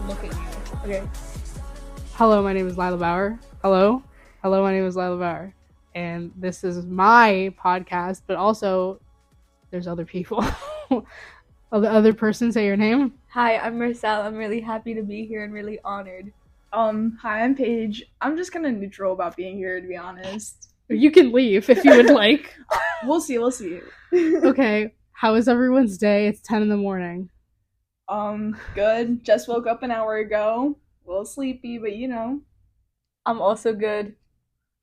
look at you. Okay. Hello, my name is xolilabauer. Hello, my name is xolilabauer, and this is my podcast. But also, there's other people. Other person, say your name. Hi, I'm Mersalle. I'm really happy to be here and really honored. Hi, I'm Paige. I'm just kind of neutral about being here, to be honest. You can leave if you would like. We'll see. Okay, how is everyone's day? It's 10 in the morning. Good. Just woke up an hour ago. A little sleepy, but you know. I'm also good.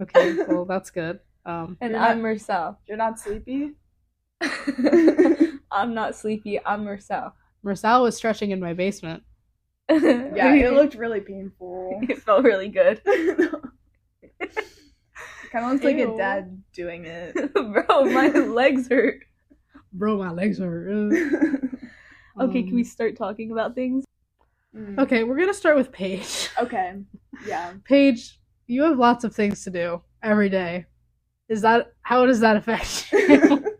Okay, well, that's good. And I'm Mersalle. You're not sleepy? I'm not sleepy. I'm Mersalle. Mersalle was stretching in my basement. Yeah, it looked really painful. It felt really good. Kind of looks like a dad doing it. Bro, my legs hurt. Bro, my legs hurt. Okay, can we start talking about things? Okay, we're gonna start with Paige. Okay, yeah. Paige, you have lots of things to do every day. How does that affect you?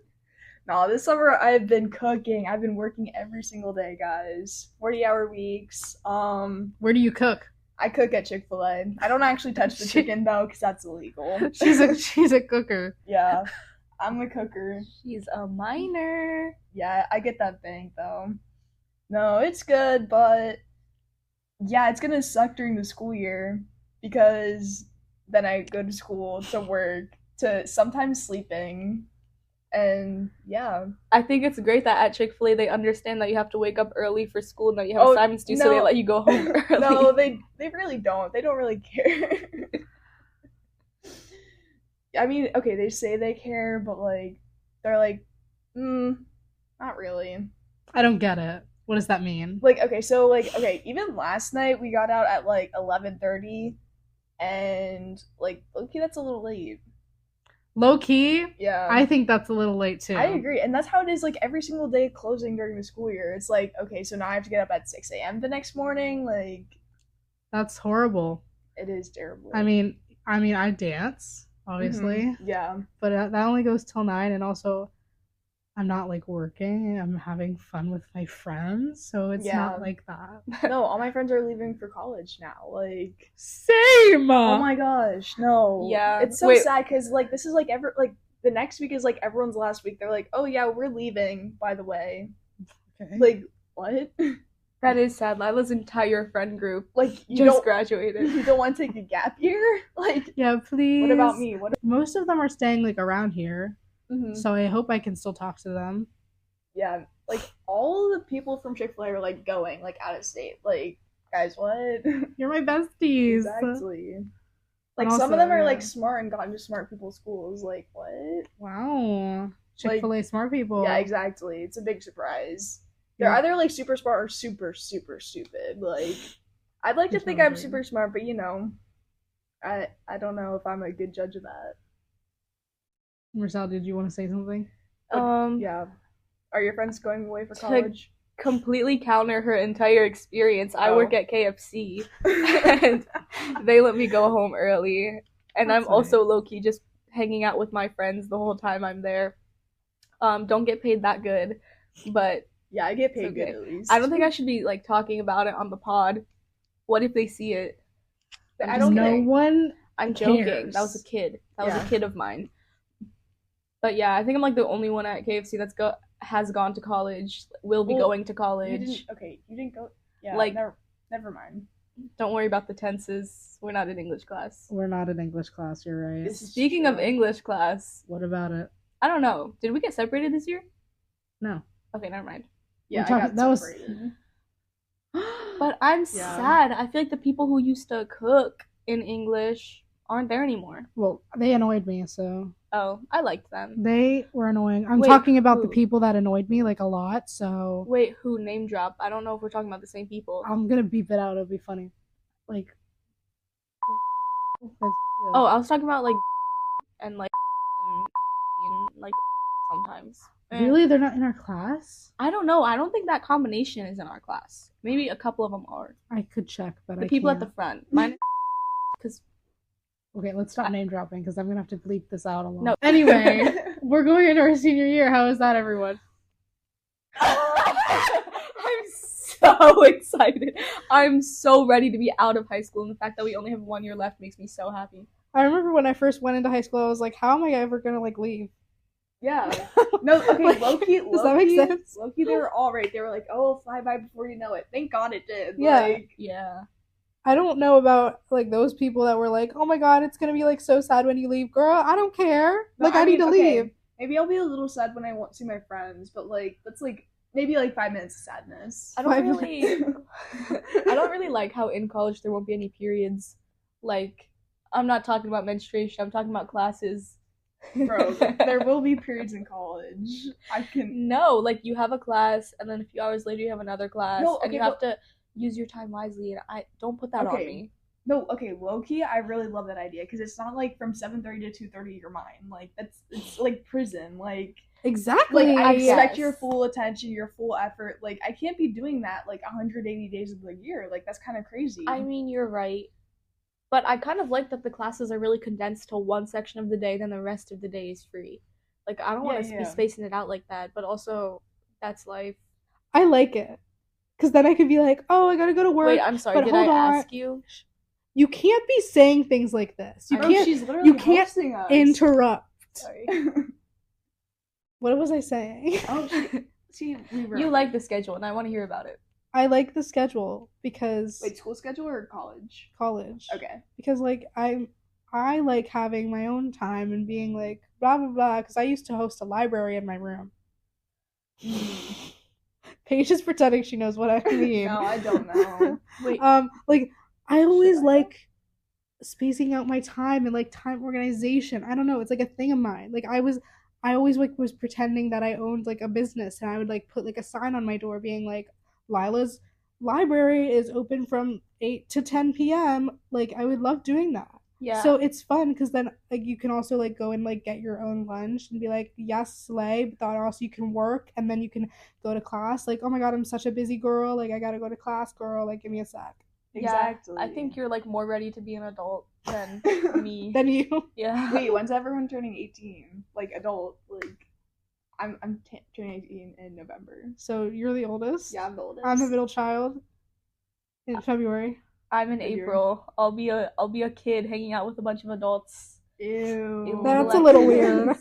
No, this summer I've been cooking. I've been working every single day, guys. 40-hour weeks. Where do you cook? I cook at Chick-fil-A. I don't actually touch the chicken though, because that's illegal. She's a cooker. Yeah, I'm a cooker. She's a minor. Yeah, I get that bank though. No, it's good, but yeah, it's gonna suck during the school year because then I go to school, to work, to sometimes sleeping, and yeah. I think it's great that at Chick-fil-A they understand that you have to wake up early for school and that you have assignments due, so they let you go home early. No, they really don't. They don't really care. I mean, okay, they say they care, but like, they're like, not really. I don't get it. What does that mean? Like, okay, even last night we got out at like 11:30, and like, okay, that's a little late. Low key? Yeah. I think that's a little late too. I agree, and that's how it is like every single day closing during the school year. It's like, okay, so now I have to get up at 6 a.m. the next morning. Like, that's horrible. It is terrible. I mean, I dance, obviously. Mm-hmm. Yeah. But that only goes till 9, and also I'm not like working. I'm having fun with my friends, so it's not like that. No, all my friends are leaving for college now. Like, same. Oh my gosh, no. Yeah. It's so sad because like this is like the next week is like everyone's last week. They're like, oh yeah, we're leaving. By the way. Okay. Like what? That is sad. Lila's entire friend group like just graduated. You don't want to take a gap year? Like, yeah, please. What about me? Most of them are staying like around here. Mm-hmm. So I hope I can still talk to them. Yeah, like all the people from Chick-fil-A are like going like out of state. Like, guys, what? You're my besties. Exactly. Like also, some of them are like smart and gone to smart people's schools. Like what? Wow, Chick-fil-A smart people. Yeah, exactly. It's a big surprise. They're either like super smart or super super stupid. Like, I'd like to think I'm super smart, but you know, I don't know if I'm a good judge of that. Mersalle, did you want to say something? Yeah. Are your friends going away for college? Completely counter her entire experience. I work at KFC, and they let me go home early. And I'm also low-key just hanging out with my friends the whole time I'm there. Don't get paid that good, but yeah, I get paid good at least. I don't think I should be like talking about it on the pod. What if they see it? I don't know. I'm joking. That was a kid. That was a kid of mine. But yeah, I think I'm like the only one at KFC has gone to college, will be going to college. You didn't go. Yeah, like, never mind. Don't worry about the tenses. We're not in English class. We're not in English class. You're right. Speaking of English class, what about it? I don't know. Did we get separated this year? No. Okay, never mind. Yeah, I got separated. But I'm sad. I feel like the people who used to cook in English aren't there anymore. Well, they annoyed me, so. Oh, I liked them. They were annoying. I'm talking about the people that annoyed me, like, a lot, so. Wait, who? Name drop? I don't know if we're talking about the same people. I'm gonna beep it out. It'll be funny. Like oh, I was talking about, like, and, like, sometimes. Really? They're not in our class? I don't know. I don't think that combination is in our class. Maybe a couple of them are. I could check, but the people at the front. Mine, because. Okay, let's stop name dropping because I'm gonna have to bleep this out a lot. No. Anyway, we're going into our senior year. How is that, everyone? I'm so excited. I'm so ready to be out of high school, and the fact that we only have 1 year left makes me so happy. I remember when I first went into high school, I was like, how am I ever gonna like leave? Yeah. No, okay, Like, low-key, does that make sense? low-key, they were all right. They were like, oh, it'll fly by before you know it. Thank God it did. Yeah. Like, Yeah. I don't know about like those people that were like, oh my god, it's gonna be like so sad when you leave. Girl, I don't care. no, Like I need to okay, leave. maybe I'll be a little sad when I won't see my friends, but like that's like maybe like 5 minutes of sadness. I don't 5 really like how in college there won't be any periods. Like, I'm not talking about menstruation, I'm talking about classes. Bro, there will be periods in college. I can. No, like you have a class, and then a few hours later you have another class, No, and okay, you have to use your time wisely. And I don't put that on Okay. me. No, okay, low-key, I really love that idea because it's not like from 7:30 to 2:30 you're mine. Like it's like prison. Like Exactly. I expect Yes. your full attention, your full effort. Like I can't be doing that like 180 days of the year. Like that's kind of crazy. I mean, you're right. But I kind of like that the classes are really condensed to one section of the day, then the rest of the day is free. Like, I don't want to be spacing it out like that, but also, that's life. I like it. Because then I could be like, oh, I gotta go to work. Wait, I'm sorry, but did I hold on. ask you? You can't be saying things like this. You Bro, can't she's literally you can't hosting us. interrupt. Sorry. What was I saying? Oh, see, we were You like the schedule, and I want to hear about it. I like the schedule because Wait, school schedule or college? college. Okay. Because like I like having my own time and being like blah blah blah. Because I used to host a library in my room. Paige is pretending she knows what I mean. No, I don't know. Wait, Like I always Should I? like spacing out my time and like time organization. I don't know. It's like a thing of mine. Like I always like was pretending that I owned like a business, and I would like put like a sign on my door being like, Lila's library is open from 8 to 10 p.m. Like I would love doing that. yeah. So it's fun because then like you can also like go and like get your own lunch and be like, yes, slay, but then also you can work and then you can go to class. Like, oh my god, I'm such a busy girl. Like I gotta go to class, girl. Like give me a sec. Exactly. Yeah, I think you're like more ready to be an adult than me. Then you. Yeah. Wait, when's everyone turning 18? Like adult? Like I'm turning 18 in November. So you're the oldest. Yeah, I'm the oldest. I'm a middle child. In February. I'm in Figure. April. I'll be a kid hanging out with a bunch of adults. Ew. That's a little weird.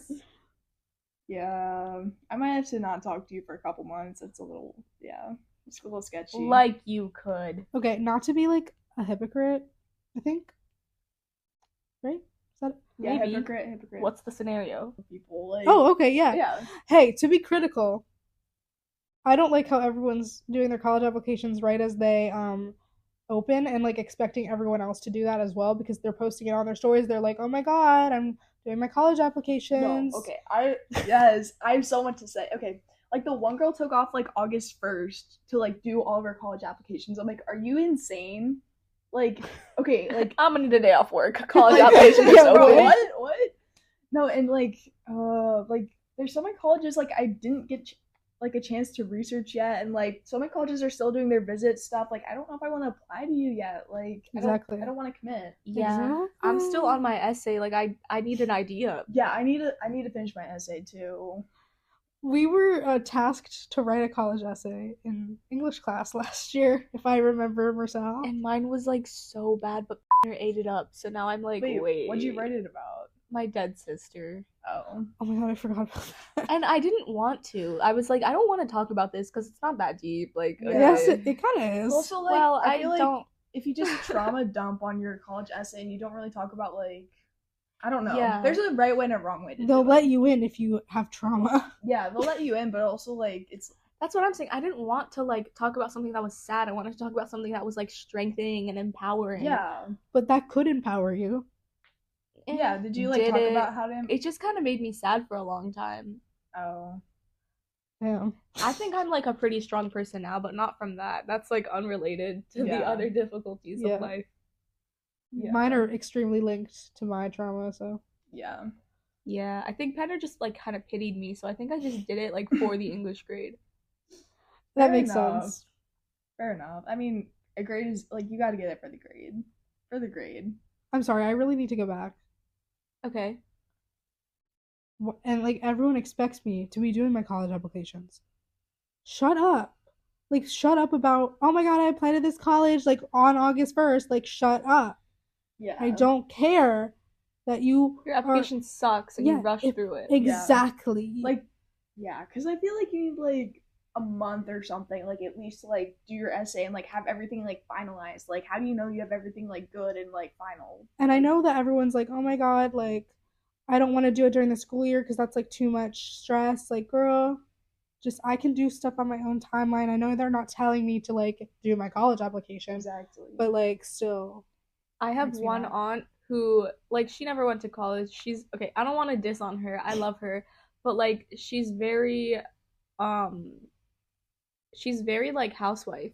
Yeah, I might have to not talk to you for a couple months. It's a little, it's a little sketchy. Like you could. Okay, not to be like a hypocrite, I think. Right? Is that yeah, maybe. hypocrite. What's the scenario? People like? Oh, okay, yeah. yeah. Hey, to be critical, I don't like how everyone's doing their college applications right as they open and like expecting everyone else to do that as well because they're posting it on their stories. They're like, "Oh my god, I'm doing my college applications." No, okay. I have so much to say. Okay, like the one girl took off like August 1st to like do all of her college applications. I'm like, are you insane? Like, okay, like I'm gonna need a day off work. College Like, application is yeah, open. right. what? No, and like there's so many colleges like I didn't get like a chance to research yet, and like so many colleges are still doing their visit stuff. Like I don't know if I want to apply to you yet. Like Exactly. I don't want to commit. Yeah. Exactly. I'm still on my essay. Like I need an idea. Yeah, I need to finish my essay too. We were tasked to write a college essay in English class last year, if I remember, Mersalle. And mine was like so bad, but ate it up. So now I'm like, wait. What'd you write it about? My dead sister. Oh. Oh my god, I forgot about that. And I didn't want to. I was like, I don't want to talk about this because it's not that deep. Like, Yeah. okay. Yes, it kind of is. Also, like, well, I I feel like don't. if you just trauma dump on your college essay and you don't really talk about like, I don't know. Yeah. There's a right way and a wrong way to They'll do let it. you in if you have trauma. Yeah, they'll let you in, but also like it's That's what I'm saying. I didn't want to like talk about something that was sad. I wanted to talk about something that was like strengthening and empowering. yeah. But that could empower you. And Yeah, did you like did talk it. about how to It just kind of made me sad for a long time. Oh. Yeah. I think I'm like a pretty strong person now, but not from that. That's like unrelated to the Yeah. other difficulties Yeah. of life. Yeah. Mine are extremely linked to my trauma, so. Yeah. Yeah, I think Penner just like kind of pitied me, so I think I just did it like for the English grade. That Fair makes enough. sense. Fair enough. I mean, a grade is like you gotta get it for the grade. For the grade. I'm sorry, I really need to go back. Okay. And like everyone expects me to be doing my college applications. Shut up. Like, shut up about, oh my god, I applied to this college, like, on August 1st. Like, shut up. Yeah. I don't care that your application sucks and you rush through it. Exactly. Like, yeah, because I feel like you need, like, a month or something, like, at least to, like, do your essay and, like, have everything, like, finalized. Like, how do you know you have everything, like, good and, like, final? And I know that everyone's like, oh my god, like, I don't want to do it during the school year because that's, like, too much stress. Like, girl, just, I can do stuff on my own timeline. I know they're not telling me to, like, do my college application. Exactly. But, like, still. I have one aunt who, like, she never went to college. She's, okay, I don't want to diss on her. I love her. But, like, she's very, like, housewife.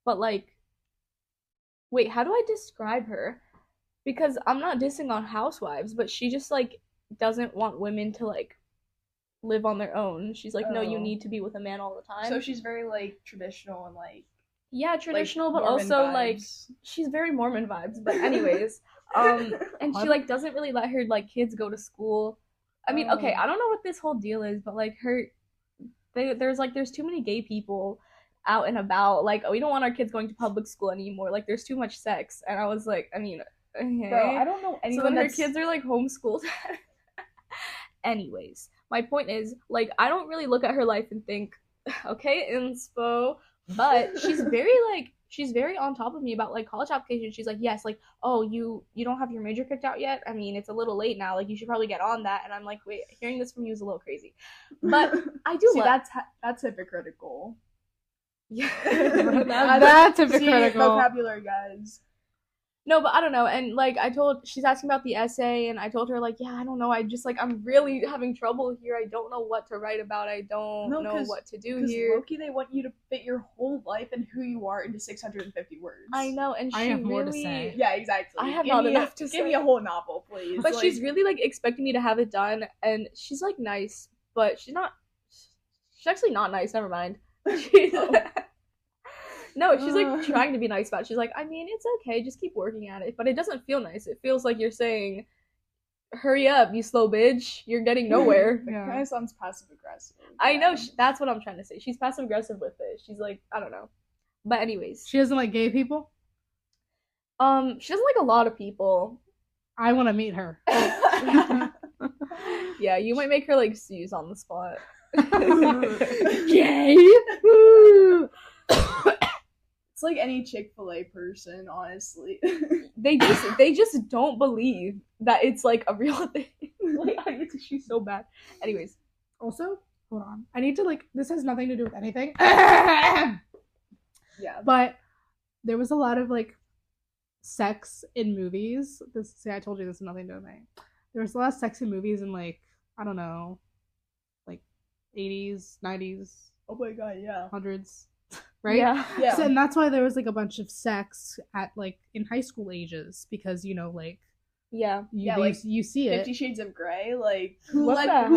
But, like, wait, how do I describe her? Because I'm not dissing on housewives, but she just, like, doesn't want women to, like, live on their own. She's like, no, you need to be with a man all the time. So she's very, like, traditional and, like, yeah, traditional, like, but Mormon also vibes. Like, she's very Mormon vibes. But anyways, and she, like, doesn't really let her, like, kids go to school. I mean, okay, I don't know what this whole deal is, but, like, there's too many gay people out and about. Like, we don't want our kids going to public school anymore. Like, there's too much sex. And I was like, I mean, okay. Bro, I don't know anyone. So then her kids are, like, homeschooled. Anyways, my point is, like, I don't really look at her life and think, okay, inspo. But she's very on top of me about, like, college applications. She's like, yes, like, oh, you don't have your major picked out yet? I mean, it's a little late now. Like, you should probably get on that. And I'm like, wait, hearing this from you is a little crazy. But I do. See, that's hypocritical. Yeah, That's hypocritical. Vocabulary, guys. No, but I don't know. And, like, she's asking about the essay, and I told her, like, yeah, I don't know. I'm really having trouble here. I don't know what to write about. I don't know what to do here. Low-key, they want you to fit your whole life and who you are into 650 words. I know, and I have more to say. Yeah, exactly. I have not enough to say. Give me a whole novel, please. But she's really, like, expecting me to have it done, and she's, like, nice, but she's actually not nice. Never mind. No, she's, like, trying to be nice about it. She's like, I mean, it's okay, just keep working at it. But it doesn't feel nice. It feels like you're saying, hurry up, you slow bitch. You're getting nowhere. It kind of sounds passive-aggressive. I know, that's what I'm trying to say. She's passive-aggressive with it. She's like, I don't know. But anyways. She doesn't like gay people? She doesn't like a lot of people. I want to meet her. Yeah, you might make her, like, seize on the spot. Gay? It's like any Chick-fil-A person, honestly. They just don't believe that it's, like, a real thing. Like, I need to shoe so bad. Anyways. Also, hold on. I need to, like, this has nothing to do with anything. Yeah. But there was a lot of, like, sex in movies. I told you this has nothing to do with anything. There was a lot of sex in movies in, like, I don't know, like, 80s, 90s. Oh my god, yeah. 100s. Right? Yeah. So, and that's why there was, like, a bunch of sex at, like, in high school ages, because, you know, like, you see it. 50 Shades of Grey, like, who let that?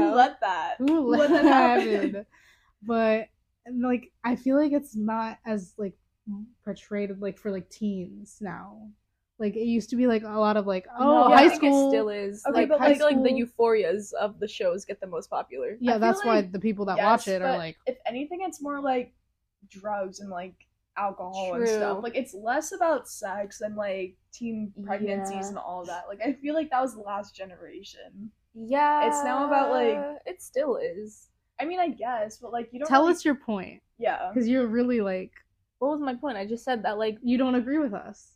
Who let that happen? But, like, I feel like it's not as, like, portrayed, like, for, like, teens now. Like, it used to be, like, a lot of, like, high school. It still is. Okay, like, but I feel like the euphorias of the shows get the most popular. Yeah, that's why the people that watch it are, like... If anything, it's more, like, drugs and, like, alcohol True. and stuff. Like, it's less about sex and, like, teen pregnancies and all that. Like, I feel like that was the last generation. Yeah. It's now about, like... It still is. I mean, I guess, but, like, you don't Tell us your point. Yeah. Because you're really, like... What was my point? I just said that, like... You don't agree with us.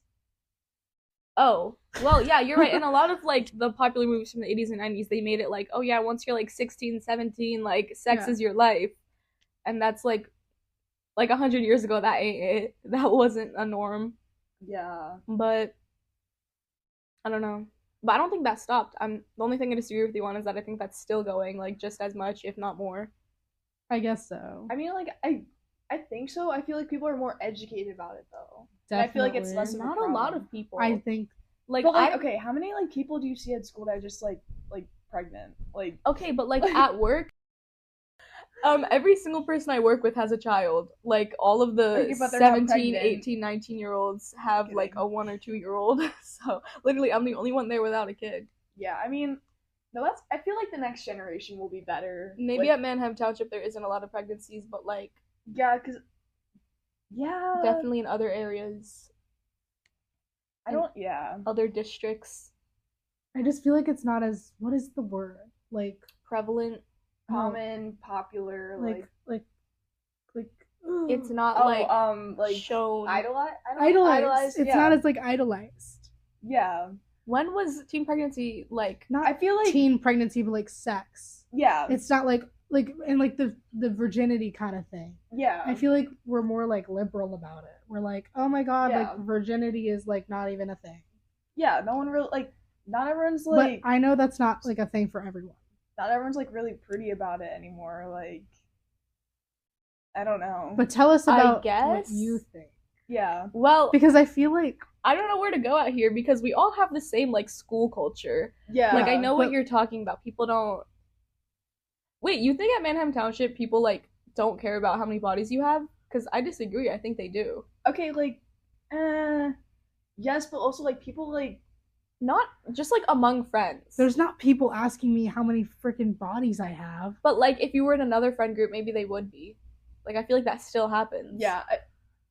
Oh. Well, yeah, you're right. In a lot of, like, the popular movies from the 80s and 90s, they made it like, oh, yeah, once you're, like, 16, 17, like, sex is your life. And that's, like 100 years ago, that ain't it. That wasn't a norm. Yeah. But I don't know. But I don't think that stopped. The only thing I disagree with you on is that I think that's still going, like, just as much, if not more. I guess so. I mean, like, I think so. I feel like people are more educated about it, though. Definitely. I feel like it's less of Not a problem. a lot of people. I think... Like, but, like, okay, how many, like, people do you see at school that are just, like pregnant? Like... Okay, but, like, at work... every single person I work with has a child. Like, all of the 17, 18, 19-year-olds have, like, a 1 or 2-year-old. So, literally, I'm the only one there without a kid. Yeah, I mean, no, I feel like the next generation will be better. Maybe at Manheim Township there isn't a lot of pregnancies, but, like... Yeah, because Yeah. Definitely in other areas. Other districts. I just feel like it's not as, what is the word? Like, prevalent. Common, popular, like it's not like shown. Idolized. It's not as like idolized. Yeah. When was teen pregnancy like? Not I feel like teen pregnancy, but like sex. Yeah. It's not like and like the virginity kind of thing. Yeah. I feel like we're more like liberal about it. We're like, oh my god, Yeah. like virginity is like not even a thing. Yeah, no one really like. Not everyone's like. But I know that's not like a thing for everyone. Not everyone's like really pretty about it anymore. Like, I don't know. But tell us about what you think. Yeah. Well, because I feel like I don't know where to go out here because we all have the same like school culture. Yeah. Like I know what you're talking about. People don't. Wait, you think at Manhattan Township people like don't care about how many bodies you have? Because I disagree. I think they do. Okay, like, yes, but also like people like. Not just like among friends. There's not people asking me how many freaking bodies I have. But like if you were in another friend group, maybe they would be. Like I feel like that still happens. Yeah,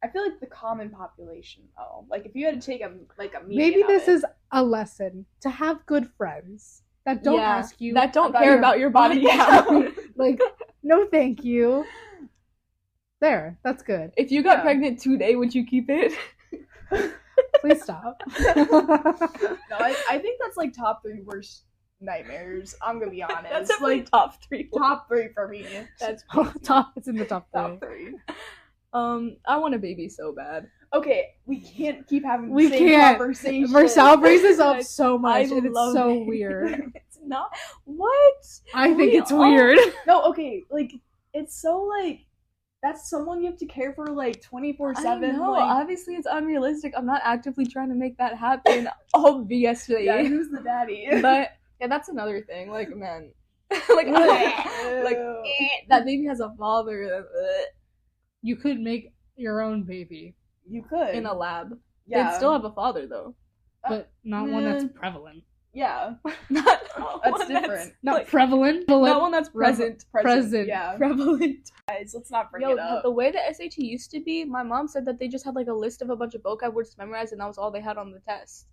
I feel like the common population though. Like if you had to take a maybe this is a lesson to have good friends that don't ask you that don't care about your body count. Like no thank you. There, that's good. If you got pregnant today, would you keep it? Please stop. No, I think that's like top 3 worst nightmares. I'm gonna be honest. That's like top 3. Top 3 for me. That's top. It's in the top 3. Top 3. I want a baby so bad. Okay, we can't keep having the same conversation. Mersalle brings this up so much, and it's so weird. It's not. What? I think it's weird. No, okay, like it's so like. That's someone you have to care for like 24/7. No, like, obviously it's unrealistic. I'm not actively trying to make that happen. Obviously. Yeah, who's the daddy? But yeah, that's another thing. Like, man, like that baby has a father. You could make your own baby. You could in a lab. Yeah, they'd still have a father though, but not one that's prevalent. Yeah, that's different. Not like, prevalent. Not one that's present. Yeah, prevalent. Guys, let's not bring it up. The way the SAT used to be, my mom said that they just had like a list of a bunch of vocab words to memorize, and that was all they had on the test.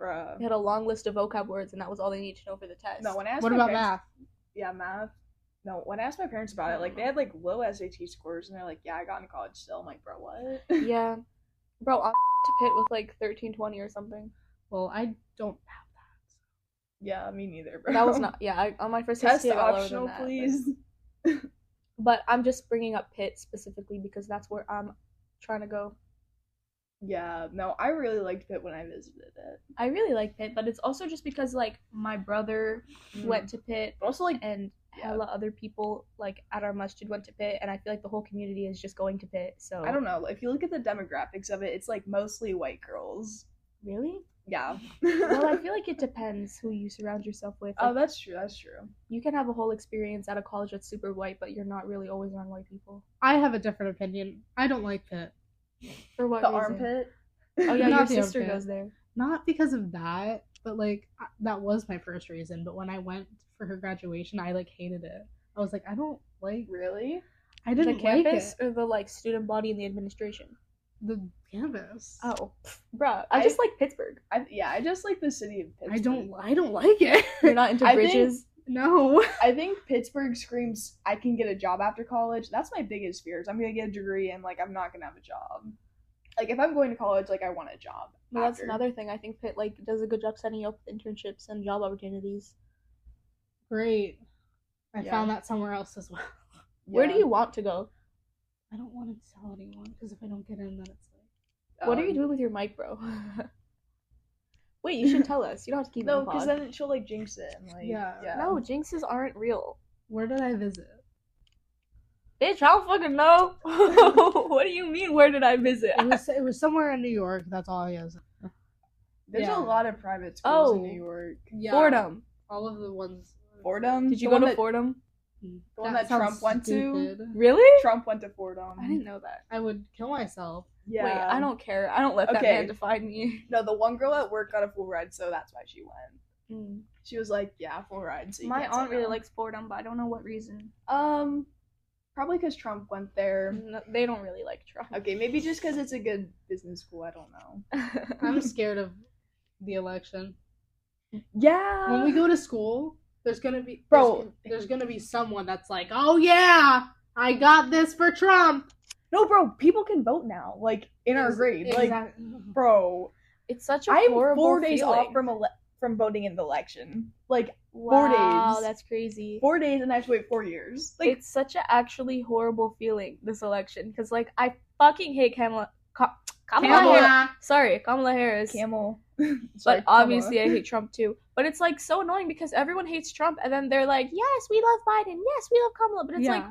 Bruh. They had a long list of vocab words, and that was all they needed to know for the test. No, when I asked what my about parents, math? Yeah, math. No, when I asked my parents about it, like they had like low SAT scores, and they're like, "Yeah, I got into college still." I'm like, "Bro, what?" Yeah, bro, I'm to Pitt with like 1320 or something. Well, I don't have that. Yeah, me neither, bro. That was not. Yeah, on my first test SAT, I got optional, lower than that, please. But I'm just bringing up Pitt specifically because that's where I'm trying to go. Yeah, no, I really liked Pitt when I visited it. I really like Pitt, but it's also just because like my brother went to Pitt, but also like and hella other people like at our masjid went to Pitt, and I feel like the whole community is just going to Pitt. So I don't know. If you look at the demographics of it, it's like mostly white girls. Really? Yeah. Well, I feel like it depends who you surround yourself with. Oh, that's true. That's true. You can have a whole experience at a college that's super white, but you're not really always around white people. I have a different opinion. I don't like Pitt. For what the reason? Armpit? Oh yeah, Not your the sister armpit. goes there. Not because of that, but like that was my first reason. But when I went for her graduation, I like hated it. I was like, I don't like. Really? I didn't The campus like it. or the like student body and the administration. The campus. Oh, bruh. I just like Pittsburgh. I just like the city of Pittsburgh. I don't like it. You're not into bridges? No. I think Pittsburgh screams I can get a job after college. That's my biggest fear. Is I'm gonna get a degree and like I'm not gonna have a job. Like if I'm going to college, like I want a job. Well, that's another thing. I think Pitt like does a good job setting you up with internships and job opportunities. Great. I found that somewhere else as well. Where do you want to go? I don't want to tell anyone because if I don't get in, then it's like. What are you doing with your mic, bro? Wait, you should tell us. You don't have to keep it. No, because then she'll like jinx it. And, like, yeah. No, jinxes aren't real. Where did I visit? Bitch, I don't fucking know. What do you mean? Where did I visit? It was somewhere in New York. That's all I guess. There's a lot of private schools in New York. Yeah. Fordham. All of the ones. Fordham. Did you go to Fordham? The one that Trump went to. Really? Trump went to Fordham. I didn't know that. I would kill myself. Yeah. Wait, I don't care. I don't let that man define me. No, the one girl at work got a full ride, so that's why she went. She was like, "Yeah, full ride." So my aunt really likes Fordham, but I don't know what reason. Probably because Trump went there. No, they don't really like Trump. Okay, maybe just because it's a good business school. I don't know. I'm scared of the election. Yeah. When we go to school, there's gonna be someone that's like, oh yeah, I got this for Trump. No, bro, people can vote now. Like in our grade, like, bro, it's such a I have horrible 4 days feeling. off from voting in the election. Like 4 Wow, days. that's crazy. 4 days, and I have to wait 4 years. Like It's such a actually horrible feeling, this election, because like I fucking hate Kamala Harris. Sorry, Kamala Harris. Camel. But obviously I hate Trump too. But it's like so annoying because everyone hates Trump and then they're like, yes, we love Biden. Yes, we love Kamala. But it's like,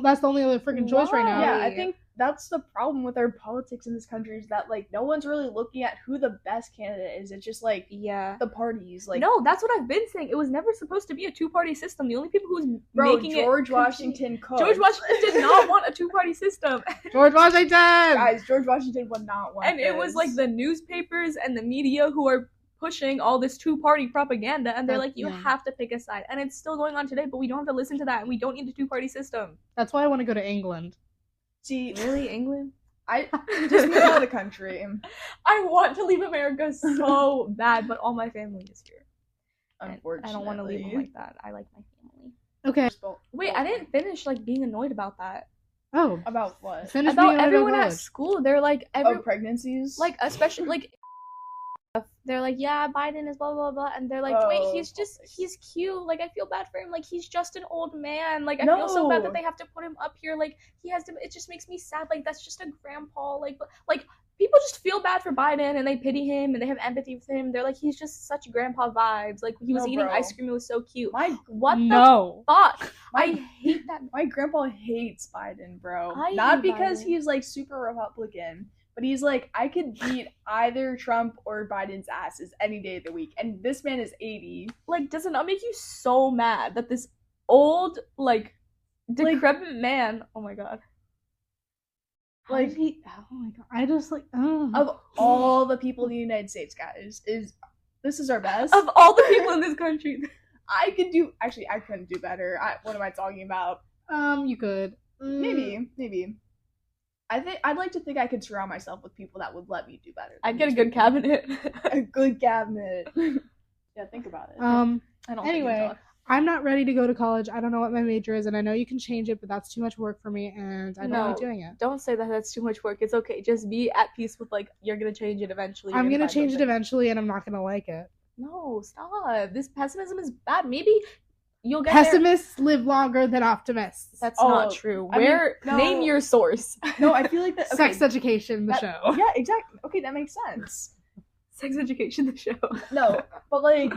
that's the only other freaking choice right now. Yeah, I think that's the problem with our politics in this country is that like no one's really looking at who the best candidate is. It's just like the parties. Like no, that's what I've been saying. It was never supposed to be a 2-party system. The only people who's making George Washington cooked. George Washington did not want a 2-party system. George Washington, guys, George Washington would not want. And it was like the newspapers and the media who are pushing all this 2-party propaganda, and they're like, you have to pick a side, and it's still going on today. But we don't have to listen to that, and we don't need a 2-party system. That's why I want to go to England. See, really, England? I just moved out of the country. I want to leave America so bad, but all my family is here. Unfortunately, I don't want to leave them like that. I like my family. Okay. Wait, I didn't finish like being annoyed about that. Oh, about what? Finish about everyone at school. They're like pregnancies. Like especially like they're like, yeah, Biden is blah blah blah, and they're like, wait, he's cute. Like I feel bad for him. Like he's just an old man. Like I feel so bad that they have to put him up here. Like he has to. It just makes me sad. Like that's just a grandpa. Like people just feel bad for Biden and they pity him and they have empathy for him. They're like, he's just such grandpa vibes. Like he was eating ice cream. It was so cute. What the fuck? I hate that. My grandpa hates Biden, bro. Not because he's like super Republican. But he's like, I could beat either Trump or Biden's asses any day of the week. And this man is 80. Like, does it not make you so mad that this old, like, decrepit man, oh my god. Like, oh my god. I just, like, of all the people in the United States, guys, this is our best. Of all the people in this country. I couldn't do better. What am I talking about? You could. Maybe. I'd like to think I could surround myself with people that would let me do better. I'd get a good cabinet. A good cabinet. Yeah, think about it. I don't anyway, I'm not ready to go to college. I don't know what my major is, and I know you can change it, but that's too much work for me, and I don't like doing it. Don't say that that's too much work. It's okay. Just be at peace with, like, you're going to change it eventually. I'm going to change it eventually, and I'm not going to like it. No, stop. This pessimism is bad. Maybe you'll get Pessimists live longer than optimists. That's not true. Name your source. No, I feel like that. Okay, Sex Education, the show. Yeah, exactly. Okay, that makes sense. Sex Education, the show. No, but like,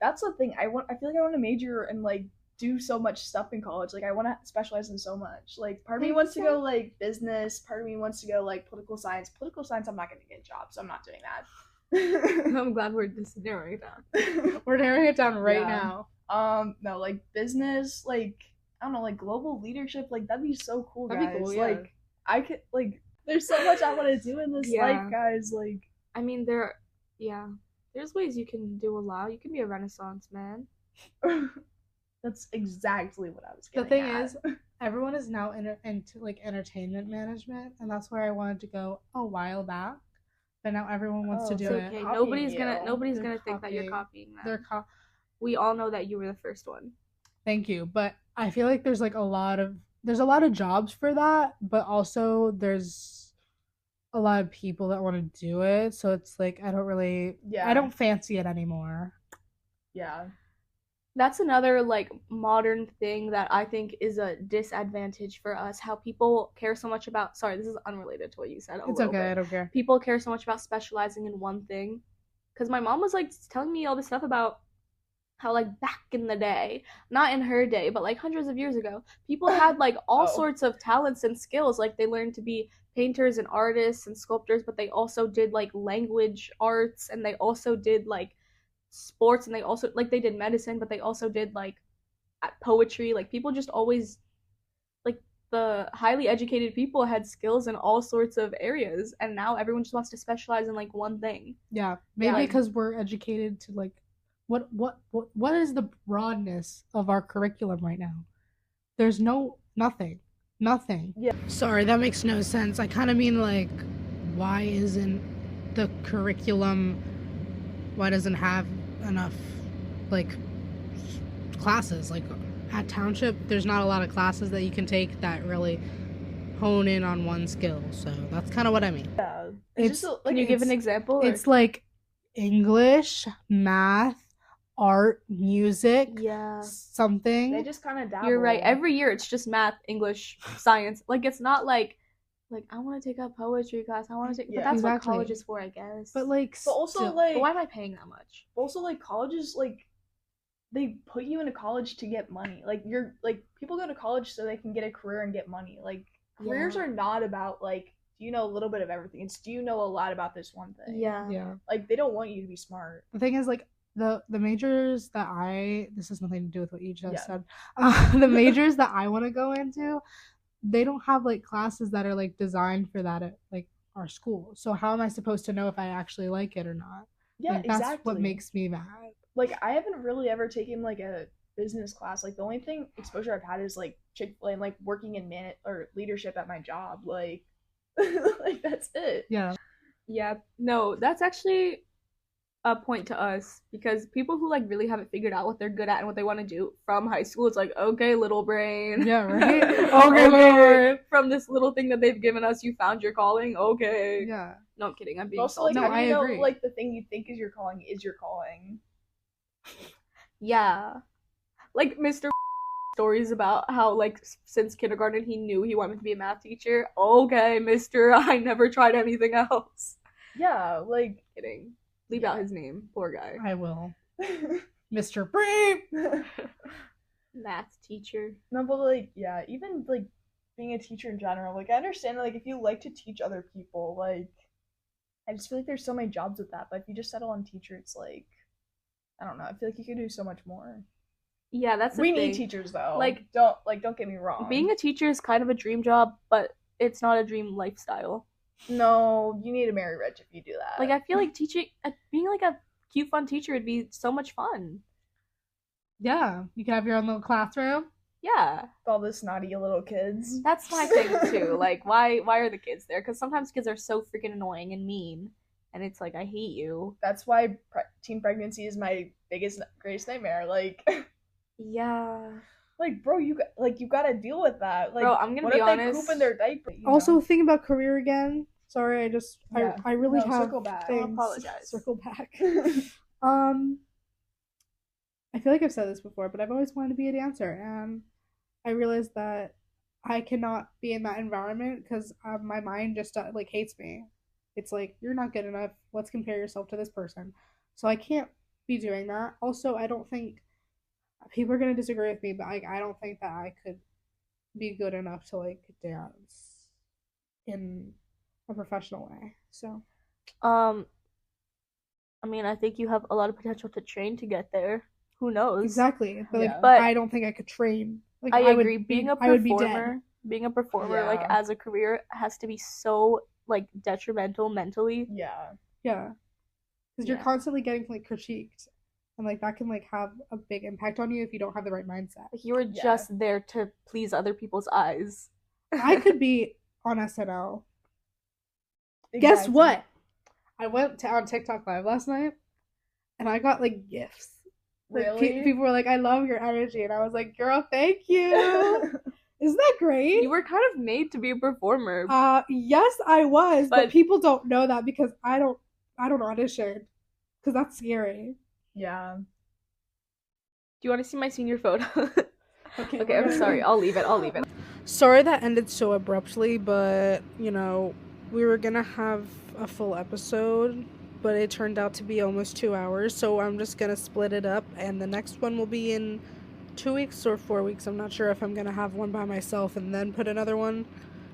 that's the thing. I feel like I want to major and like do so much stuff in college. Like, I want to specialize in so much. Like, part of me wants to go like business. Part of me wants to go like political science. Political science, I'm not going to get a job, so I'm not doing that. I'm glad we're just narrowing it down. We're narrowing it down right now. No, like business, like I don't know, like global leadership, like that'd be so cool, guys. That'd be cool, yeah. Like I could, like, there's so much I want to do in this life, guys. Like, I mean, there's ways you can do a lot. You can be a Renaissance man. That's exactly what I was getting The thing at. is, everyone is now into like entertainment management, and that's where I wanted to go a while back. But now everyone wants to do it. Okay, nobody's gonna think that you're copying them. We all know that you were the first one. Thank you, but I feel like there's a lot of jobs for that, but also there's a lot of people that want to do it, so it's like I don't fancy it anymore. Yeah. That's another like modern thing that I think is a disadvantage for us. How people care so much about. Sorry, this is unrelated to what you said. It's okay. I don't care. People care so much about specializing in one thing. Because my mom was like telling me all this stuff about how like back in the day, not in her day, but like hundreds of years ago, people had like all sorts of talents and skills. Like they learned to be painters and artists and sculptors, but they also did like language arts, and they also did like sports, and they also like they did medicine, but they also did like poetry. Like people just always, like the highly educated people had skills in all sorts of areas, and now everyone just wants to specialize in like one thing. Yeah, maybe because we're educated to like what is the broadness of our curriculum right now? There's nothing. Yeah. Sorry, that makes no sense. I kind of mean like, why isn't the curriculum, why doesn't have enough like classes? Like at Township, there's not a lot of classes that you can take that really hone in on one skill. So that's kind of what I mean. Yeah. It's Can you give an example? It's like English, math, art, music, yeah. something. They just kind of dabble. You're right. Every year it's just math, English, science. Like it's not like I want to take a poetry class. I want to take, but that's what college is for, I guess. But like, but also still. like, but why am I paying that much? Also, like colleges, like they put you into college to get money. Like you're like people go to college so they can get a career and get money. Like careers are not about like, do you know a little bit of everything? It's do you know a lot about this one thing? Yeah. Like they don't want you to be smart. The thing is, like, the majors that this has nothing to do with what you just said. The majors that I want to go into, they don't have like classes that are like designed for that at like our school. So how am I supposed to know if I actually like it or not? Yeah, like, exactly. That's what makes me mad. Like I haven't really ever taken like a business class. Like the only exposure I've had is like Chick-fil-A and like working in leadership at my job. Like like that's it. Yeah. No, that's actually a point to us, because people who like really haven't figured out what they're good at and what they want to do from high school, it's like, okay, little brain. Yeah, right. Okay. From this little thing that they've given us, you found your calling. Okay. Yeah. No, I'm kidding. I'm being also salty. like, no, how do you know agree. like the thing you think is your calling is your calling? Yeah. Like Mr. stories about how like since kindergarten he knew he wanted to be a math teacher. Okay, Mr. I never tried anything else. Yeah, like Kidding. Leave out his name. Poor guy. I will. Mr. Brave. Math teacher. No, but like even like being a teacher in general, like I understand like if you like to teach other people, like I just feel like there's so many jobs with that, but if you just settle on teacher, it's like I don't know, I feel like you could do so much more. Yeah, that's the we thing. need teachers though. Like don't get me wrong. Being a teacher is kind of a dream job, but it's not a dream lifestyle. No, you need to marry rich if you do that. Like I feel like being like a cute fun teacher would be so much fun. Yeah, you can have your own little classroom. Yeah. With all the snotty little kids. That's my thing too. Like why are the kids there? Because sometimes kids are so freaking annoying and mean, and it's like I hate you. That's why teen pregnancy is my greatest nightmare. Like yeah. Like, bro, you gotta deal with that. Like, bro, I'm gonna be honest. They poop in their diaper. Also, think about career again. Sorry, I really have circle back. things. I'll apologize. Circle back. I feel like I've said this before, but I've always wanted to be a dancer, and I realized that I cannot be in that environment because my mind just like hates me. It's like, you're not good enough. Let's compare yourself to this person. So I can't be doing that. Also, I don't think people are gonna disagree with me, but I don't think that I could be good enough to like dance in a professional way. So I mean, I think you have a lot of potential to train to get there. Who knows? Exactly. But Yeah. like, But I don't think I could train. Like, I would agree. Being a performer, like Yeah. as a career, has to be so like detrimental mentally. Yeah. Yeah. Because you're Yeah. constantly getting like critiqued, and like that can like have a big impact on you if you don't have the right mindset. Like you were Yeah. just there to please other people's eyes. I could be on SNL. Guess Exactly. what? I went on TikTok Live last night, and I got like gifts. Like, Really? people were like, "I love your energy," and I was like, "Girl, thank you." Isn't that great? You were kind of made to be a performer. Yes, I was, but But- people don't know that because I don't audition, because that's scary. Yeah. Do you want to see my senior photo? Okay, Okay, I'm sorry. I'll leave it. Sorry that ended so abruptly, but we were gonna have a full episode, but it turned out to be almost 2 hours, so I'm just gonna split it up, and the next one will be in 2 weeks or 4 weeks. I'm not sure if I'm gonna have one by myself and then put another one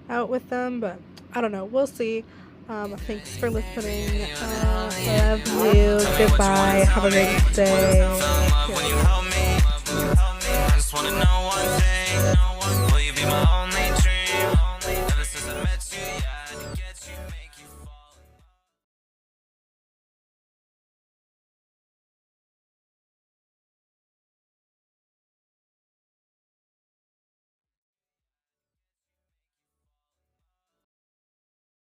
out with them, but I don't know. We'll see. Thanks for listening. Love you. Goodbye. Have a great day. When you help me, I just wanna know one thing.